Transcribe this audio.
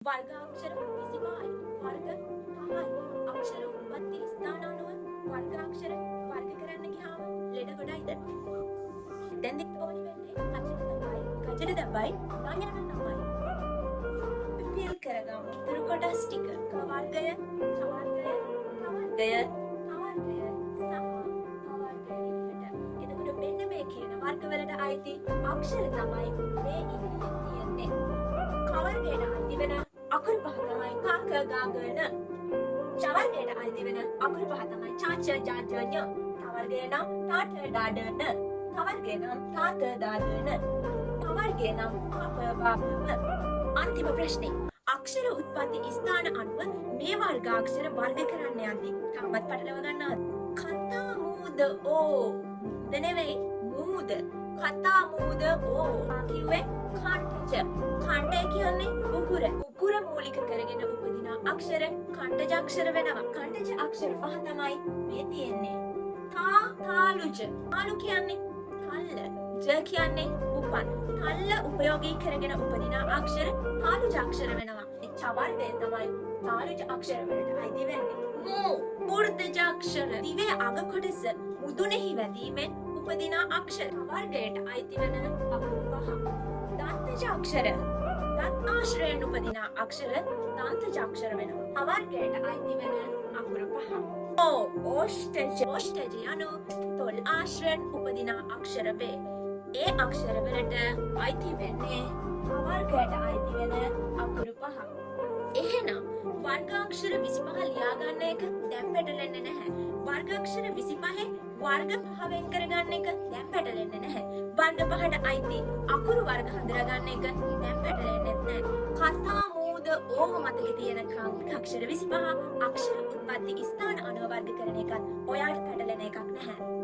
වර්ගාක්ෂර 25යි. වර්ග 5යි. අක්ෂර උත්පත්ති ස්ථාන අනුව වර්ගාක්ෂර වර්ග කරන්න ගියාම ලෙඩ ගොඩයිද? දැන් දෙක ඕනි වෙන්නේ කචන තමයි. කචන තමයි නයන තමයි. ෆිල් කරගමු. උතුරු කොටස් ටික. ක වර්ගය, ස වර්ගය, ත වර්ගය, ත වර්ගය සහ ත වර්ගය විදිහට. එතකොට මෙන්න මේ කියන වර්ගවලට අයිති අක්ෂර තමයි මේ ඉදිරියෙන් තියෙන්නේ. ක වර්ගයට අයිති වෙන අකුරු පහ තමයි ක ක ග ග න. ච වර්ගයට අයිති වෙන අකුරු පහ තමයි ච ච ජ ජ ඤ. ත වර්ගය නම් ට ඨ ඩ ඩ න. ත වර්ගය නම් ත ත ද ද න. ත වර්ගය නම් අ ප බ භ ම. අන්තිම ප්‍රශ්නේ. අක්ෂර උත්පත්ති ස්ථාන අනුව මේ වර්ගාක්ෂර වර්ග කරන්න යද්දී තාමත් පටලව ගන්නවද? කතා මූද ඕ. මූද නෙවෙයි මූද. කතා මූද ඕ. කිව්වේ කණ්ඨජ. කණ්ඨය කියන්නේ උගුර. උගුර මූලික කරගෙන උපදින අක්ෂර කණ්ඨජ අක්ෂර වෙනවා. කණ්ඨජ අක්ෂර පහ තමයි මේ තියෙන්නේ. තා තාලුජ. තාලු කියන්නේ තල්ල. ජ කියන්නේ උපන්. තල්ල උපයෝගී කරගෙන උපදින අක්ෂර තාලුජ අක්ෂර වෙනවා. ඒ ච වර්ගය තමයි තාලුජ අක්ෂර වලට අයිති වෙන්නේ. මූ වෘද්ධජ අක්ෂර. දිවේ අග කොටස මුදුනේහි වැදීමෙන් උපදින අක්ෂර වර්ගයට අයිති වෙන අකුරු පහ. දන්තජ අක්ෂර. දත් ආශ්‍රයෙන් උපදින අක්ෂර දන්තජ අක්ෂර වෙනවා. වර්ගයට අයිති වෙන අකුරු පහ. ඕ ඕෂ්ඨජ. ඕෂ්ඨජ යනු තොල් ආශ්‍රයෙන් උපදින අක්ෂර වේ. ඒ අක්ෂර වලට අයිති වෙන්නේ වර්ගයට අයිති වෙන අකුරු පහ. එහෙනම් වර්ගාක්ෂර 25 ලියා ගන්න එක දැන් පැටලෙන්නේ නැහැ. වර්ගාක්ෂර 25 වර්ග පහ වෙන් කරගන්න එක දැන් පැටලෙන්නේ නැහැ. වර්ග පහට අයිති අකුරු වර්ග හඳුනා ගන්න එක දැන් පැටලෙන්නේ නැහැ. කතා මූද ඕම මතකේ තියෙනකම් අක්ෂර 25 අක්ෂර උත්පත්ති ස්ථාන අනුව වර්ග කරන එකත් ඔයාලට පැටලෙන එකක් නැහැ.